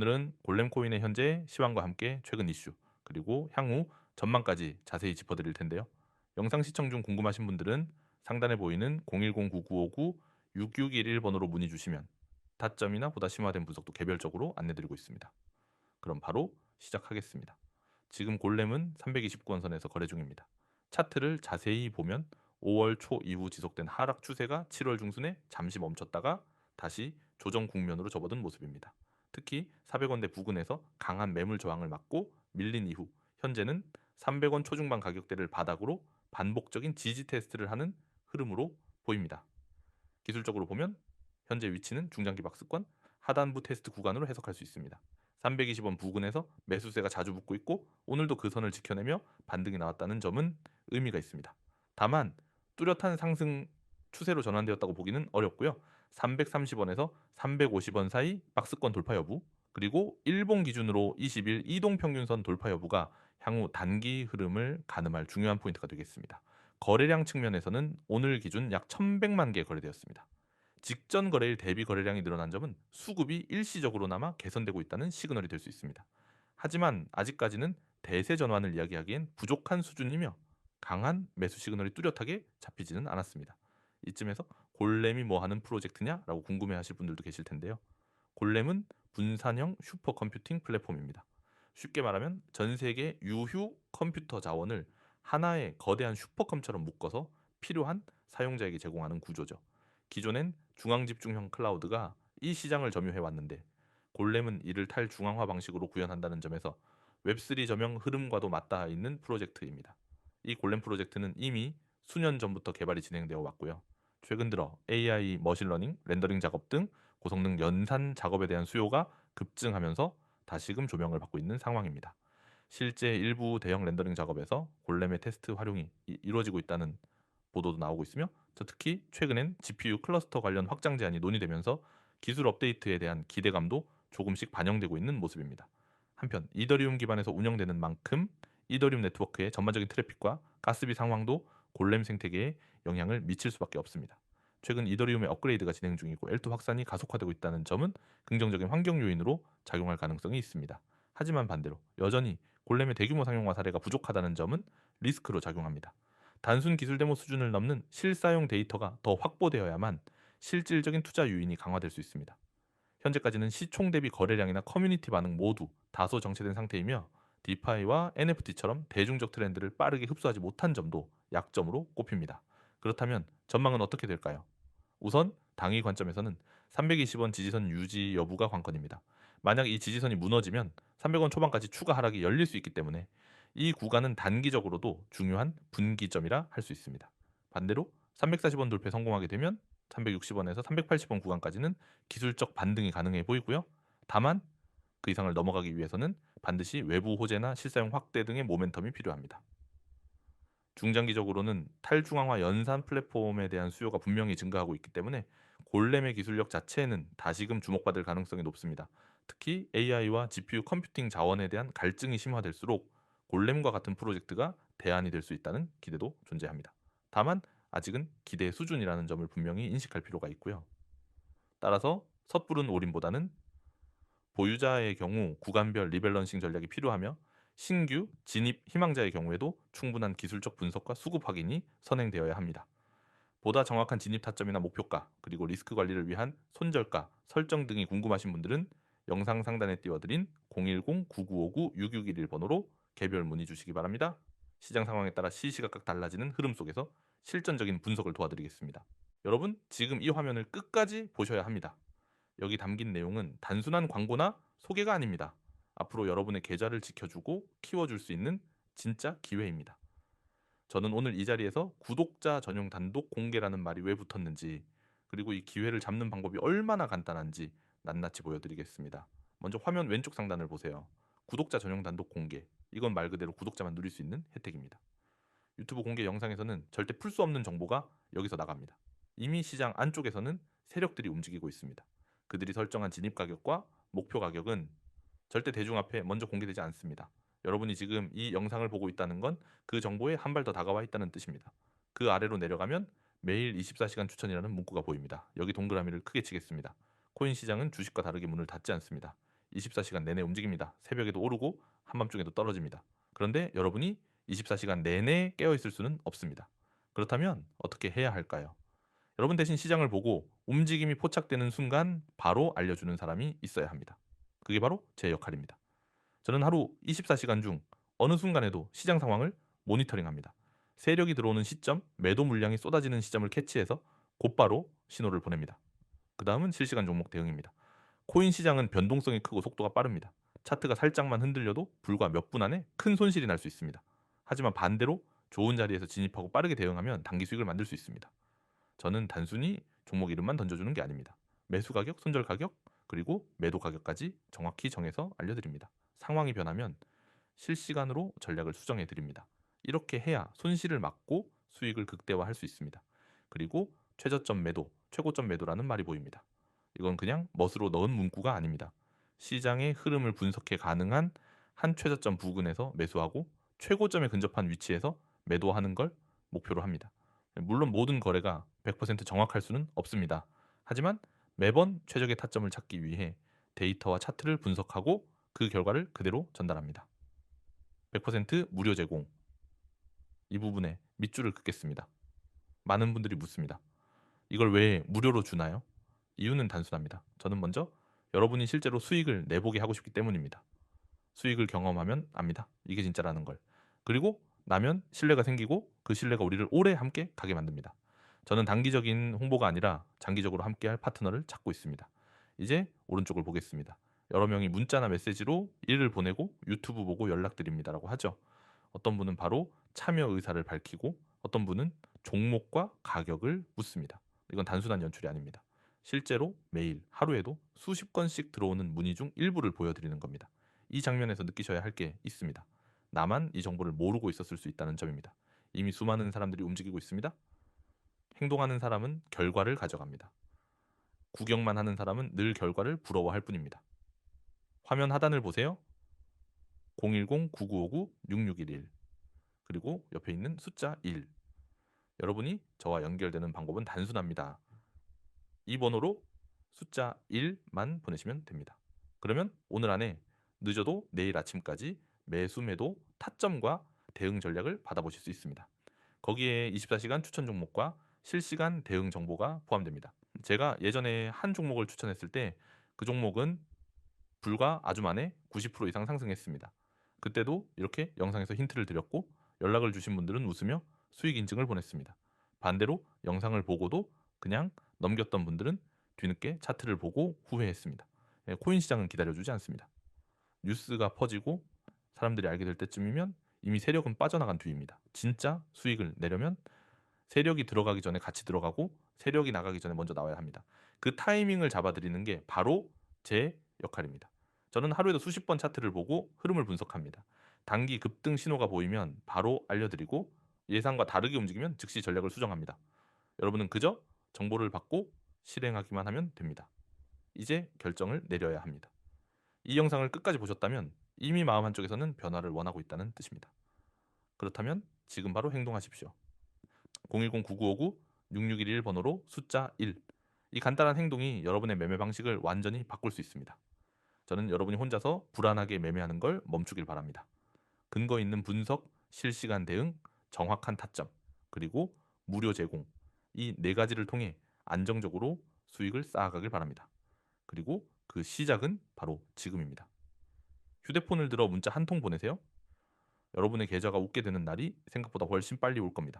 오늘은 골렘 코인의 현재 시황과 함께 최근 이슈, 그리고 향후 전망까지 자세히 짚어드릴 텐데요. 영상 시청 중 궁금하신 분들은 상단에 보이는 010-9959-6611번으로 문의 주시면 타점이나 보다 심화된 분석도 개별적으로 안내드리고 있습니다. 그럼 바로 시작하겠습니다. 지금 골렘은 329원선에서 거래 중입니다. 차트를 자세히 보면 5월 초 이후 지속된 하락 추세가 7월 중순에 잠시 멈췄다가 다시 조정 국면으로 접어든 모습입니다. 특히 400원대 부근에서 강한 매물 저항을 맞고 밀린 이후 현재는 300원 초중반 가격대를 바닥으로 반복적인 지지 테스트를 하는 흐름으로 보입니다. 기술적으로 보면 현재 위치는 중장기 박스권 하단부 테스트 구간으로 해석할 수 있습니다. 320원 부근에서 매수세가 자주 붙고 있고 오늘도 그 선을 지켜내며 반등이 나왔다는 점은 의미가 있습니다. 다만 뚜렷한 상승 추세로 전환되었다고 보기는 어렵고요. 330원에서 350원 사이 박스권 돌파 여부, 그리고 일본 기준으로 20일 이동평균선 돌파 여부가 향후 단기 흐름을 가늠할 중요한 포인트가 되겠습니다. 거래량 측면에서는 오늘 기준 약 1,100만 개 거래되었습니다. 직전 거래일 대비 거래량이 늘어난 점은 수급이 일시적으로나마 개선되고 있다는 시그널이 될 수 있습니다. 하지만 아직까지는 대세 전환을 이야기하기엔 부족한 수준이며 강한 매수 시그널이 뚜렷하게 잡히지는 않았습니다. 이쯤에서 골렘이 뭐 하는 프로젝트냐라고 궁금해하실 분들도 계실 텐데요. 골렘은 분산형 슈퍼컴퓨팅 플랫폼입니다. 쉽게 말하면 전 세계 유휴 컴퓨터 자원을 하나의 거대한 슈퍼컴처럼 묶어서 필요한 사용자에게 제공하는 구조죠. 기존엔 중앙집중형 클라우드가 이 시장을 점유해 왔는데 골렘은 이를 탈중앙화 방식으로 구현한다는 점에서 웹3 점형 흐름과도 맞닿아 있는 프로젝트입니다. 이 골렘 프로젝트는 이미 수년 전부터 개발이 진행되어 왔고요. 최근 들어 AI, 머신러닝, 렌더링 작업 등 고성능 연산 작업에 대한 수요가 급증하면서 다시금 조명을 받고 있는 상황입니다. 실제 일부 대형 렌더링 작업에서 골렘의 테스트 활용이 이루어지고 있다는 보도도 나오고 있으며 특히 최근엔 GPU 클러스터 관련 확장 제한이 논의되면서 기술 업데이트에 대한 기대감도 조금씩 반영되고 있는 모습입니다. 한편 이더리움 기반에서 운영되는 만큼 이더리움 네트워크의 전반적인 트래픽과 가스비 상황도 골렘 생태계에 영향을 미칠 수밖에 없습니다. 최근 이더리움의 업그레이드가 진행 중이고 L2 확산이 가속화되고 있다는 점은 긍정적인 환경 요인으로 작용할 가능성이 있습니다. 하지만 반대로 여전히 골렘의 대규모 상용화 사례가 부족하다는 점은 리스크로 작용합니다. 단순 기술 데모 수준을 넘는 실사용 데이터가 더 확보되어야만 실질적인 투자 유인이 강화될 수 있습니다. 현재까지는 시총 대비 거래량이나 커뮤니티 반응 모두 다소 정체된 상태이며 디파이와 NFT처럼 대중적 트렌드를 빠르게 흡수하지 못한 점도 약점으로 꼽힙니다. 그렇다면 전망은 어떻게 될까요? 우선 당위 관점에서는 320원 지지선 유지 여부가 관건입니다. 만약 이 지지선이 무너지면 300원 초반까지 추가 하락이 열릴 수 있기 때문에 이 구간은 단기적으로도 중요한 분기점이라 할 수 있습니다. 반대로 340원 돌파 성공하게 되면 360원에서 380원 구간까지는 기술적 반등이 가능해 보이고요. 다만 그 이상을 넘어가기 위해서는 반드시 외부 호재나 실사용 확대 등의 모멘텀이 필요합니다. 중장기적으로는 탈중앙화 연산 플랫폼에 대한 수요가 분명히 증가하고 있기 때문에 골렘의 기술력 자체는 다시금 주목받을 가능성이 높습니다. 특히 AI와 GPU 컴퓨팅 자원에 대한 갈증이 심화될수록 골렘과 같은 프로젝트가 대안이 될 수 있다는 기대도 존재합니다. 다만 아직은 기대 수준이라는 점을 분명히 인식할 필요가 있고요. 따라서 섣부른 올인보다는 보유자의 경우 구간별 리밸런싱 전략이 필요하며 신규 진입 희망자의 경우에도 충분한 기술적 분석과 수급 확인이 선행되어야 합니다. 보다 정확한 진입 타점이나 목표가, 그리고 리스크 관리를 위한 손절가, 설정 등이 궁금하신 분들은 영상 상단에 띄워드린 010-9959-6611번으로 개별 문의 주시기 바랍니다. 시장 상황에 따라 시시각각 달라지는 흐름 속에서 실전적인 분석을 도와드리겠습니다. 여러분, 지금 이 화면을 끝까지 보셔야 합니다. 여기 담긴 내용은 단순한 광고나 소개가 아닙니다. 앞으로 여러분의 계좌를 지켜주고 키워줄 수 있는 진짜 기회입니다. 저는 오늘 이 자리에서 구독자 전용 단독 공개라는 말이 왜 붙었는지, 그리고 이 기회를 잡는 방법이 얼마나 간단한지 낱낱이 보여드리겠습니다. 먼저 화면 왼쪽 상단을 보세요. 구독자 전용 단독 공개. 이건 말 그대로 구독자만 누릴 수 있는 혜택입니다. 유튜브 공개 영상에서는 절대 풀 수 없는 정보가 여기서 나갑니다. 이미 시장 안쪽에서는 세력들이 움직이고 있습니다. 그들이 설정한 진입 가격과 목표 가격은 절대 대중 앞에 먼저 공개되지 않습니다. 여러분이 지금 이 영상을 보고 있다는 건 그 정보에 한 발 더 다가와 있다는 뜻입니다. 그 아래로 내려가면 매일 24시간 추천이라는 문구가 보입니다. 여기 동그라미를 크게 치겠습니다. 코인 시장은 주식과 다르게 문을 닫지 않습니다. 24시간 내내 움직입니다. 새벽에도 오르고 한밤중에도 떨어집니다. 그런데 여러분이 24시간 내내 깨어 있을 수는 없습니다. 그렇다면 어떻게 해야 할까요? 여러분 대신 시장을 보고 움직임이 포착되는 순간 바로 알려주는 사람이 있어야 합니다. 그게 바로 제 역할입니다. 저는 하루 24시간 중 어느 순간에도 시장 상황을 모니터링합니다. 세력이 들어오는 시점, 매도 물량이 쏟아지는 시점을 캐치해서 곧바로 신호를 보냅니다. 그 다음은 실시간 종목 대응입니다. 코인 시장은 변동성이 크고 속도가 빠릅니다. 차트가 살짝만 흔들려도 불과 몇 분 안에 큰 손실이 날 수 있습니다. 하지만 반대로 좋은 자리에서 진입하고 빠르게 대응하면 단기 수익을 만들 수 있습니다. 저는 단순히 종목 이름만 던져주는 게 아닙니다. 매수 가격, 손절 가격, 그리고 매도 가격까지 정확히 정해서 알려드립니다. 상황이 변하면 실시간으로 전략을 수정해 드립니다. 이렇게 해야 손실을 막고 수익을 극대화할 수 있습니다. 그리고 최저점 매도, 최고점 매도라는 말이 보입니다. 이건 그냥 멋으로 넣은 문구가 아닙니다. 시장의 흐름을 분석해 가능한 한 최저점 부근에서 매수하고 최고점에 근접한 위치에서 매도하는 걸 목표로 합니다. 물론 모든 거래가 100% 정확할 수는 없습니다. 하지만 매번 최적의 타점을 찾기 위해 데이터와 차트를 분석하고 그 결과를 그대로 전달합니다. 100% 무료 제공. 이 부분에 밑줄을 긋겠습니다. 많은 분들이 묻습니다. 이걸 왜 무료로 주나요? 이유는 단순합니다. 저는 먼저 여러분이 실제로 수익을 내보게 하고 싶기 때문입니다. 수익을 경험하면 압니다. 이게 진짜라는 걸. 그리고 나면 신뢰가 생기고 그 신뢰가 우리를 오래 함께 가게 만듭니다. 저는 단기적인 홍보가 아니라 장기적으로 함께할 파트너를 찾고 있습니다. 이제 오른쪽을 보겠습니다. 여러 명이 문자나 메시지로 일을 보내고 유튜브 보고 연락드립니다라고 하죠. 어떤 분은 바로 참여 의사를 밝히고 어떤 분은 종목과 가격을 묻습니다. 이건 단순한 연출이 아닙니다. 실제로 매일 하루에도 수십 건씩 들어오는 문의 중 일부를 보여드리는 겁니다. 이 장면에서 느끼셔야 할 게 있습니다. 나만 이 정보를 모르고 있었을 수 있다는 점입니다. 이미 수많은 사람들이 움직이고 있습니다. 행동하는 사람은 결과를 가져갑니다. 구경만 하는 사람은 늘 결과를 부러워할 뿐입니다. 화면 하단을 보세요. 010-9959-6611 그리고 옆에 있는 숫자 1. 여러분이 저와 연결되는 방법은 단순합니다. 이 번호로 숫자 1만 보내시면 됩니다. 그러면 오늘 안에 늦어도 내일 아침까지 매수 매도 타점과 대응 전략을 받아보실 수 있습니다. 거기에 24시간 추천 종목과 실시간 대응 정보가 포함됩니다. 제가 예전에 한 종목을 추천했을 때 그 종목은 불과 아주 만에 90% 이상 상승했습니다. 그때도 이렇게 영상에서 힌트를 드렸고 연락을 주신 분들은 웃으며 수익 인증을 보냈습니다. 반대로 영상을 보고도 그냥 넘겼던 분들은 뒤늦게 차트를 보고 후회했습니다. 코인 시장은 기다려주지 않습니다. 뉴스가 퍼지고 사람들이 알게 될 때쯤이면 이미 세력은 빠져나간 뒤입니다. 진짜 수익을 내려면 세력이 들어가기 전에 같이 들어가고 세력이 나가기 전에 먼저 나와야 합니다. 그 타이밍을 잡아드리는 게 바로 제 역할입니다. 저는 하루에도 수십 번 차트를 보고 흐름을 분석합니다. 단기 급등 신호가 보이면 바로 알려드리고 예상과 다르게 움직이면 즉시 전략을 수정합니다. 여러분은 그저 정보를 받고 실행하기만 하면 됩니다. 이제 결정을 내려야 합니다. 이 영상을 끝까지 보셨다면 이미 마음 한쪽에서는 변화를 원하고 있다는 뜻입니다. 그렇다면 지금 바로 행동하십시오. 010-9959-6611 번호로 숫자 1. 이 간단한 행동이 여러분의 매매 방식을 완전히 바꿀 수 있습니다. 저는 여러분이 혼자서 불안하게 매매하는 걸 멈추길 바랍니다. 근거 있는 분석, 실시간 대응, 정확한 타점, 그리고 무료 제공. 이 네 가지를 통해 안정적으로 수익을 쌓아가길 바랍니다. 그리고 그 시작은 바로 지금입니다. 휴대폰을 들어 문자 한 통 보내세요. 여러분의 계좌가 웃게 되는 날이 생각보다 훨씬 빨리 올 겁니다.